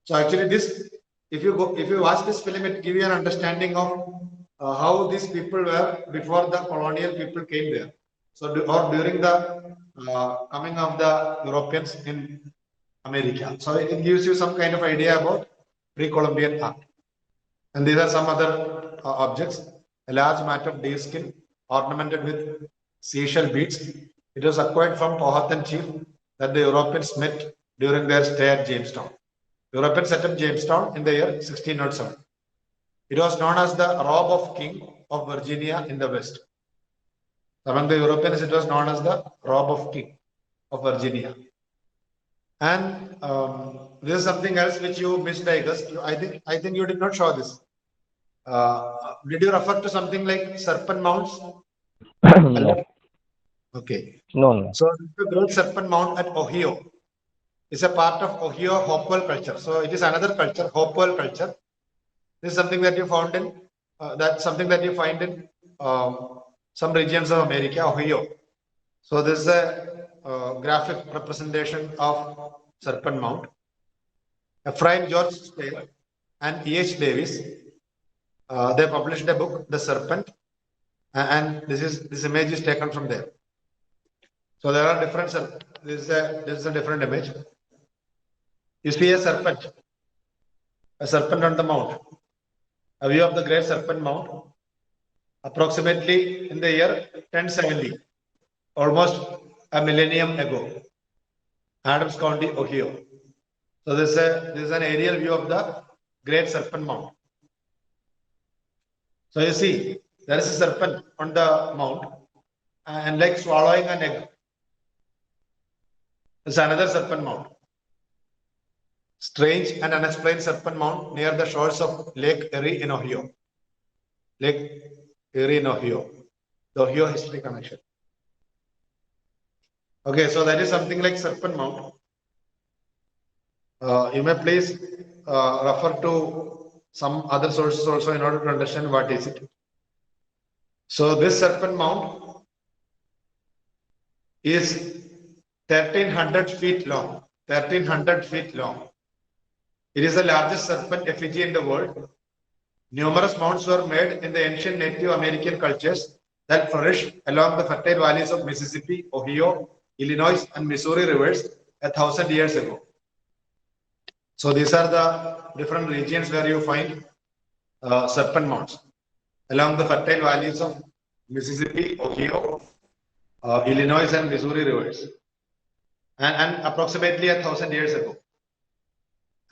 So actually, this if you watch this film, it gives you an understanding of how these people were before the colonial people came there. So or during the coming of the Europeans in America. So it gives you some kind of idea about pre-Columbian art. And these are some other objects. A large mat of deer skin ornamented with seashell beads. It was acquired from Powhatan chief that the Europeans met during their stay at Jamestown. Europeans set up Jamestown in the year 1607. It was known as the robe of king of Virginia in the West. Among the Europeans, it was known as the robe of king of Virginia. And this is something else which you missed, I guess. I think you did not show this. Did you refer to something like serpent mounts? No. Okay. No. So the Great Serpent Mount at Ohio is a part of Ohio Hopewell culture. So it is another culture, Hopewell culture. This is something that you found in some regions of America, Ohio. So this is a graphic representation of Serpent Mount. Ephraim George Stair and E.H. Davis, they published a book, The Serpent, and this image is taken from there. So there are different. This is a different image. You see a serpent on the mount. A view of the Great Serpent Mount, approximately in the year 1070, almost a millennium ago, Adams County, Ohio. So this is an aerial view of the Great Serpent Mount. So you see, there is a serpent on the mount and like swallowing an egg. There's another serpent mount. Strange and unexplained serpent mount near the shores of Lake Erie in Ohio. Lake Erie in Ohio. The Ohio history connection. Okay, so that is something like serpent mount. You may please refer to some other sources also in order to understand what is it. So this serpent mount is 1300 feet long. 1300 feet long. It is the largest serpent effigy in the world. Numerous mounts were made in the ancient Native American cultures that flourished along the fertile valleys of Mississippi, Ohio, Illinois, and Missouri rivers 1,000 years ago. So these are the different regions where you find serpent mounts along the fertile valleys of Mississippi, Ohio, Illinois, and Missouri rivers, and approximately 1,000 years ago.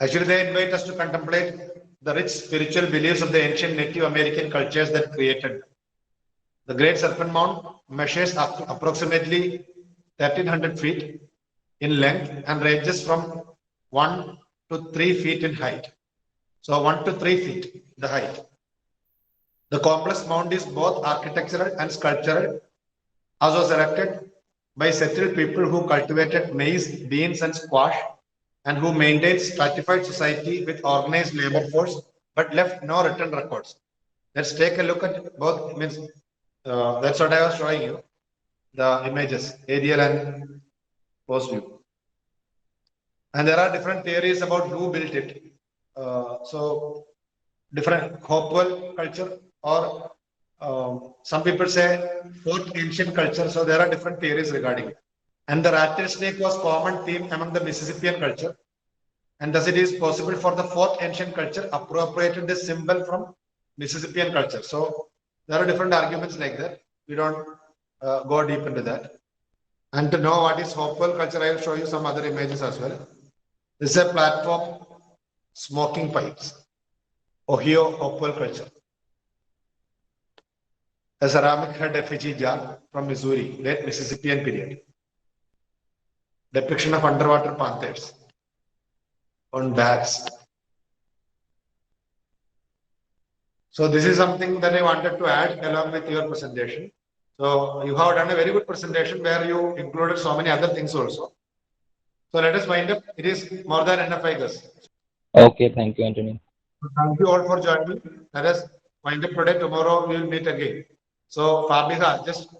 Actually, they invite us to contemplate the rich spiritual beliefs of the ancient Native American cultures that created them. The Great Serpent Mount measures approximately 1,300 feet in length and ranges from 1 to 3 feet in height. So 1 to 3 feet the height. The complex mound is both architectural and sculptural, as was erected by settled people who cultivated maize, beans, and squash, and who maintained stratified society with organized labor force, but left no written records. Let's take a look at both. That's what I was showing you, the images, aerial and post view. And there are different theories about who built it. So different Hopewell culture, or some people say fourth ancient culture. So there are different theories regarding it. And the rattlesnake was common theme among the Mississippian culture. And thus it is possible for the fourth ancient culture appropriated this symbol from Mississippian culture. So there are different arguments like that. We don't go deep into that. And to know what is Hopewell culture, I will show you some other images as well. This is a platform, smoking pipes, Ohio Hopewell culture. A ceramic head effigy jar from Missouri, late Mississippian period. Depiction of underwater panthers on bags. So this is something that I wanted to add along with your presentation. So you have done a very good presentation where you included so many other things also. So let us wind up. It is more than enough, I guess. Okay, thank you, Anthony. Thank you all for joining. Let us wind up today. Tomorrow we will meet again. So Fabiha, just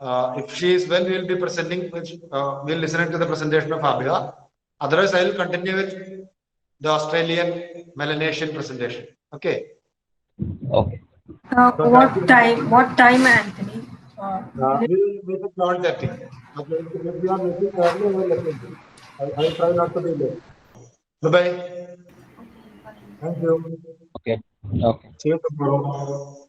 if she is well, we will be presenting. We'll listen to the presentation of Fabiha. Otherwise, I will continue with the Australian Melanesian presentation. Okay. Okay. What time, Anthony? We will meet at 9:30. Okay. If you are meeting early, I will let you know. I will try not to be late. Bye bye. Thank you. Okay. Okay. See you tomorrow.